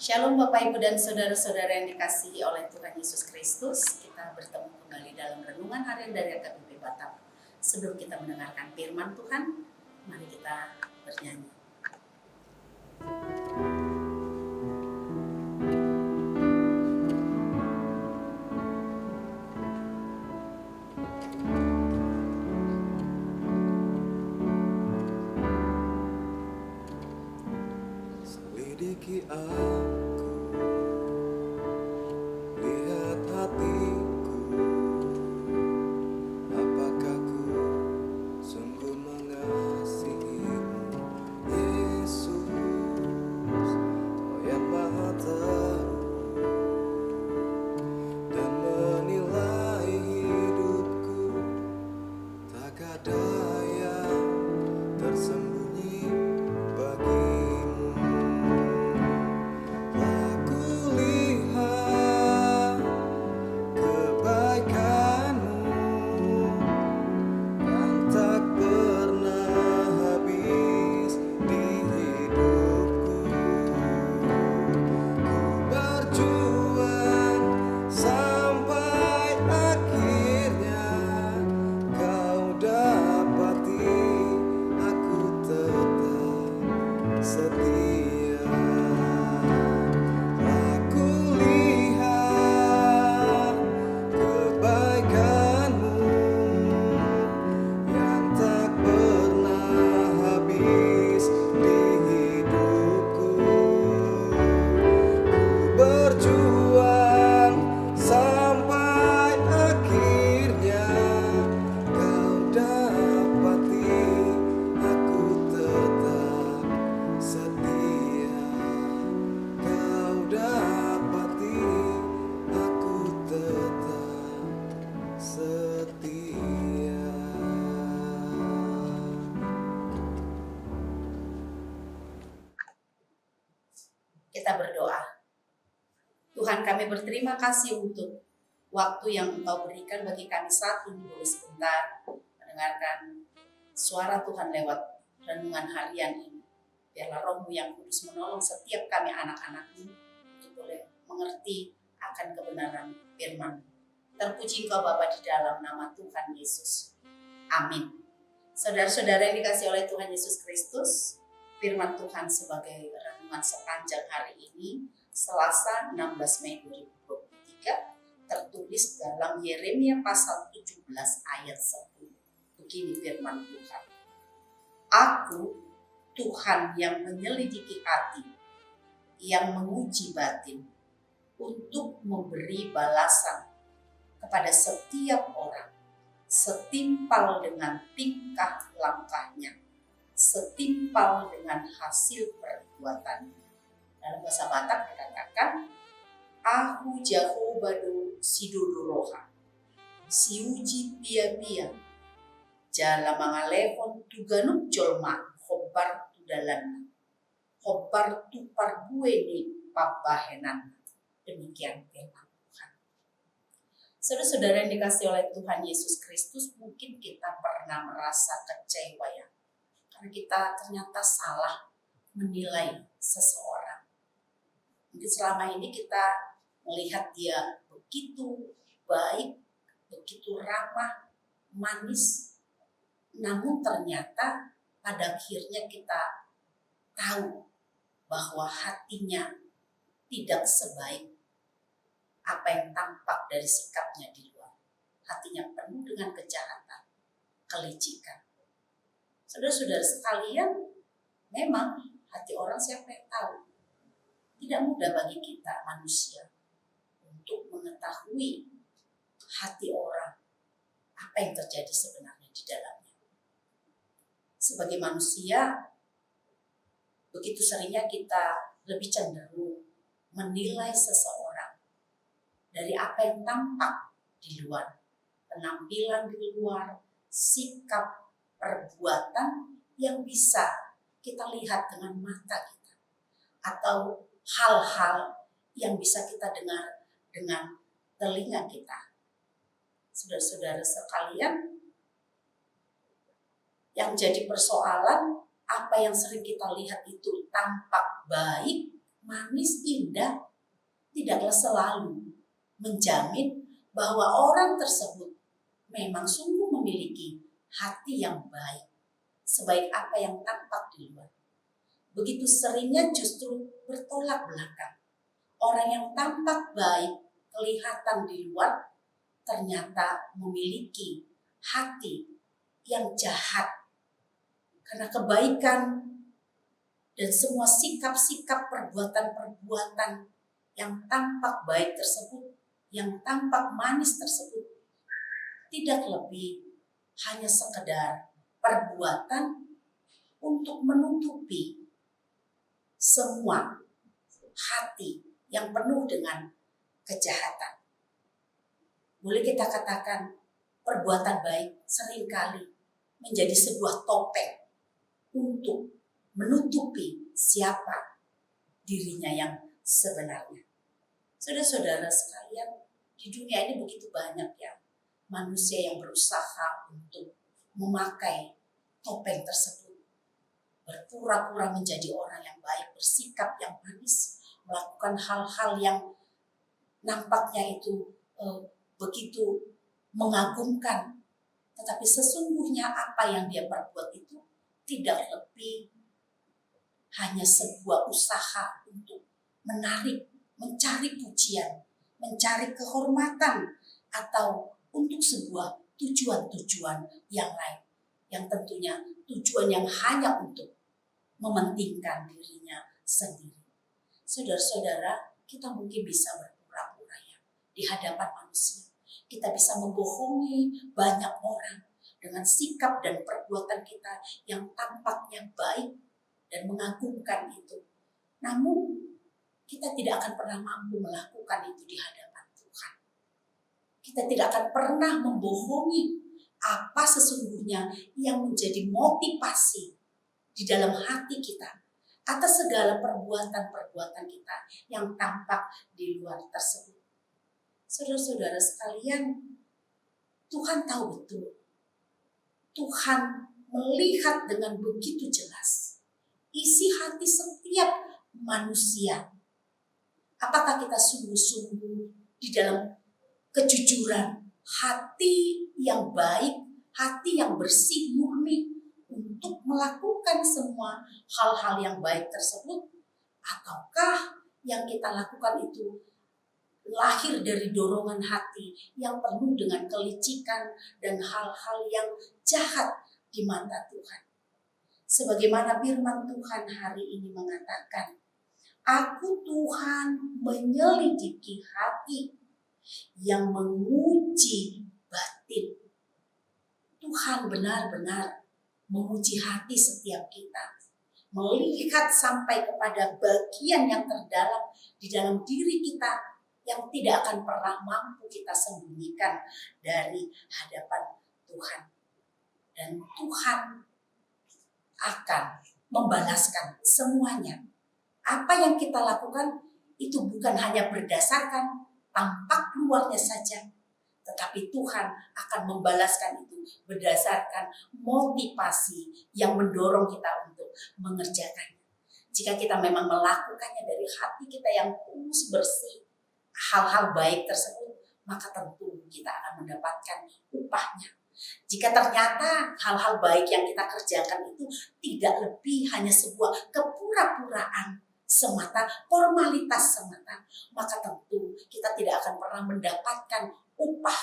Shalom Bapak Ibu dan Saudara-saudara yang dikasihi oleh Tuhan Yesus Kristus. Kita bertemu kembali dalam renungan harian dari KBP Batam. Sebelum kita mendengarkan firman Tuhan, mari kita bernyanyi. Selidiki aku, lihat hatiku, apakah ku sungguh mengasihimu, Yesus, Kau yang Maha Tahu dan menilai hidupku, tak ada yang tersembunyi bagimu. Aku lihat kebaikanmu yang tak pernah habis di hidupku. Ku berjuang sampai akhirnya Kau dapati aku tetap setia. Aku lihat kebaikanmu yang tak pernah habis di hidupku. Ku berjuang sampai akhirnya Kau dapati aku tetap setia. Kau dapati aku tetap setia. Kita berdoa. Tuhan, kami berterima kasih untuk waktu yang Engkau berikan bagi kami saat ini boleh sebentar mendengarkan suara Tuhan lewat renungan harian ini. Biarlah Roh-Mu yang kudus menolong setiap kami anak-anak-Mu untuk boleh mengerti akan kebenaran firman. Terpuji Engkau Bapa di dalam nama Tuhan Yesus. Amin. Saudara-saudara yang dikasihi oleh Tuhan Yesus Kristus, firman Tuhan sebagai renungan sepanjang hari ini, Selasa 16 Mei 2023, tertulis dalam Yeremia pasal 17 ayat 10. Begini firman Tuhan. Aku, Tuhan yang menyelidiki hati, yang menguji batin, untuk memberi balasan kepada setiap orang setimpal dengan tingkah langkahnya, setimpal dengan hasil perbuatannya. Dalam bahasa Batak dikatakan, Ahu jahu badu siduduroha, siuji pia-pia, jala mangalehon tuganuk jolma, khobar tudalan, khobar tupar bueni pabahenan. Demikian firman Tuhan. Saudara-saudara yang dikasihi oleh Tuhan Yesus Kristus, mungkin kita pernah merasa kecewa ya, karena kita ternyata salah menilai seseorang. Mungkin selama ini kita melihat dia begitu baik, begitu ramah, manis, namun ternyata pada akhirnya kita tahu bahwa hatinya tidak sebaik apa yang tampak dari sikapnya di luar. Hatinya penuh dengan kejahatan, kelicikan. Saudara-saudara sekalian, memang hati orang siapa yang tahu? Tidak mudah bagi kita manusia untuk mengetahui hati orang, apa yang terjadi sebenarnya di dalamnya. Sebagai manusia, begitu seringnya kita lebih cenderung menilai seseorang dari apa yang tampak di luar, penampilan di luar, sikap, perbuatan yang bisa kita lihat dengan mata kita, atau hal-hal yang bisa kita dengar dengan telinga kita. Saudara-saudara sekalian, yang jadi persoalan, apa yang sering kita lihat itu tampak baik, manis, indah, tidaklah selalu menjamin bahwa orang tersebut memang sungguh memiliki hati yang baik, sebaik apa yang tampak di luar. Begitu seringnya justru bertolak belakang. Orang yang tampak baik kelihatan di luar ternyata memiliki hati yang jahat. Karena kebaikan dan semua sikap-sikap perbuatan-perbuatan yang tampak baik tersebut, yang tampak manis tersebut, tidak lebih hanya sekedar perbuatan untuk menutupi semua hati yang penuh dengan kejahatan. Boleh kita katakan perbuatan baik seringkali menjadi sebuah topeng untuk menutupi siapa dirinya yang sebenarnya. Saudara-saudara sekalian, di dunia ini begitu banyak ya manusia yang berusaha untuk memakai topeng tersebut, berpura-pura menjadi orang yang baik, bersikap yang manis, melakukan hal-hal yang nampaknya itu begitu mengagumkan, tetapi sesungguhnya apa yang dia perbuat itu tidak lebih hanya sebuah usaha untuk menarik, mencari pujian, mencari kehormatan, atau untuk sebuah tujuan-tujuan yang lain, yang tentunya tujuan yang hanya untuk mementingkan dirinya sendiri. Saudara-saudara, kita mungkin bisa berpura-pura ya di hadapan manusia. Kita bisa membohongi banyak orang dengan sikap dan perbuatan kita yang tampaknya baik dan mengagumkan itu. Namun kita tidak akan pernah mampu melakukan itu di hadapan Tuhan. Kita tidak akan pernah membohongi apa sesungguhnya yang menjadi motivasi di dalam hati kita atas segala perbuatan-perbuatan kita yang tampak di luar tersebut. Saudara-saudara sekalian, Tuhan tahu betul. Tuhan melihat dengan begitu jelas isi hati setiap manusia. Apakah kita sungguh-sungguh di dalam kejujuran, hati yang baik, hati yang bersih, murni untuk melakukan semua hal-hal yang baik tersebut? Ataukah yang kita lakukan itu lahir dari dorongan hati yang penuh dengan kelicikan dan hal-hal yang jahat di mata Tuhan? Sebagaimana firman Tuhan hari ini mengatakan, Aku Tuhan menyelidiki hati yang menguji batin. Tuhan benar-benar menguji hati setiap kita, melihat sampai kepada bagian yang terdalam di dalam diri kita yang tidak akan pernah mampu kita sembunyikan dari hadapan Tuhan. Dan Tuhan akan membalaskan semuanya. Apa yang kita lakukan itu bukan hanya berdasarkan tampak luarnya saja, tetapi Tuhan akan membalaskan itu berdasarkan motivasi yang mendorong kita untuk mengerjakannya. Jika kita memang melakukannya dari hati kita yang tulus bersih, hal-hal baik tersebut, maka tentu kita akan mendapatkan upahnya. Jika ternyata hal-hal baik yang kita kerjakan itu tidak lebih hanya sebuah kepura-puraan semata, formalitas semata, maka tentu kita tidak akan pernah mendapatkan upah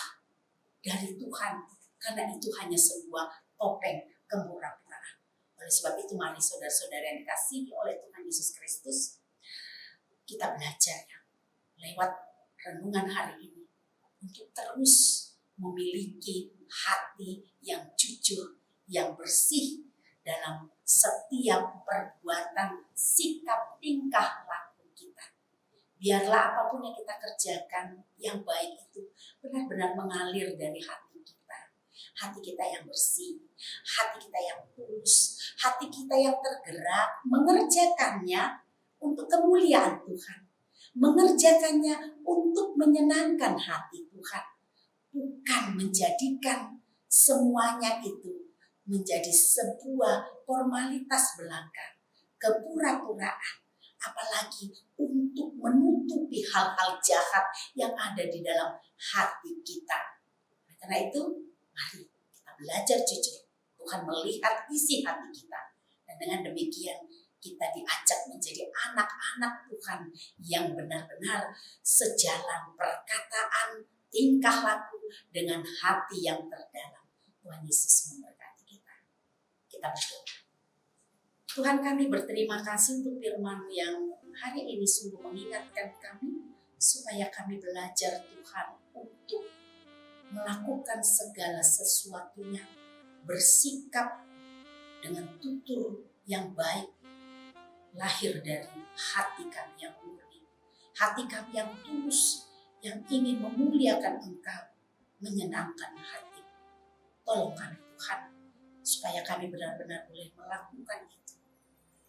dari Tuhan, karena itu hanya sebuah topeng kepura-puraan. Oleh sebab itu, mari saudara-saudara yang dikasihi oleh Tuhan Yesus Kristus, kita belajar lewat renungan hari ini untuk terus memiliki hati yang jujur, yang bersih dalam setiap perbuatan, sikap, tingkah laku kita. Biarlah apapun yang kita kerjakan yang baik itu benar-benar mengalir dari hati kita. Hati kita yang bersih, hati kita yang tulus, hati kita yang tergerak mengerjakannya untuk kemuliaan Tuhan, mengerjakannya untuk menyenangkan hati Tuhan, bukan menjadikan semuanya itu menjadi sebuah formalitas belaka, kepura-puraan, apalagi untuk menutupi hal-hal jahat yang ada di dalam hati kita. Karena itu, mari kita belajar jujur. Tuhan melihat isi hati kita. Dan dengan demikian, kita diajak menjadi anak-anak Tuhan yang benar-benar sejalan perkataan, tingkah laku dengan hati yang terdalam. Tuhan Yesus memberkati kita. Kita berdoa. Tuhan, kami berterima kasih untuk firman yang hari ini sungguh mengingatkan kami supaya kami belajar Tuhan untuk melakukan segala sesuatunya, bersikap dengan tutur yang baik, lahir dari hati kami yang murni, hati kami yang tulus, yang ingin memuliakan Engkau, menyenangkan hati. Tolong kami Tuhan, supaya kami benar-benar boleh melakukan itu.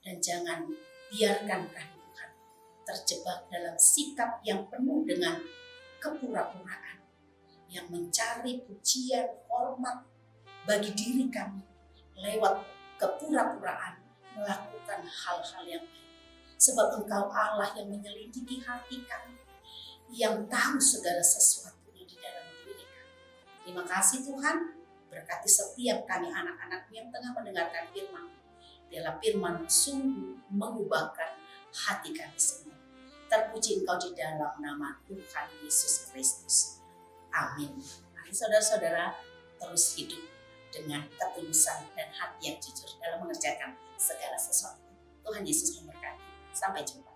Dan jangan biarkan kami Tuhan terjebak dalam sikap yang penuh dengan kepura-puraan, yang mencari pujian, hormat bagi diri kami lewat kepura-puraan melakukan hal-hal yang baik. Sebab Engkau Allah yang menyelidiki hati kami, yang tahu segala sesuatunya di dalam diri kami. Terima kasih Tuhan, berkati setiap kami anak-anak yang tengah mendengarkan firman. Biarlah firman sungguh mengubahkan hati kami semua. Terpuji Engkau di dalam nama Tuhan Yesus Kristus. Amin. Mari saudara-saudara terus hidup dengan ketulusan dan hati yang jujur dalam mengerjakan segala sesuatu. Tuhan Yesus memberkati. Sampai jumpa.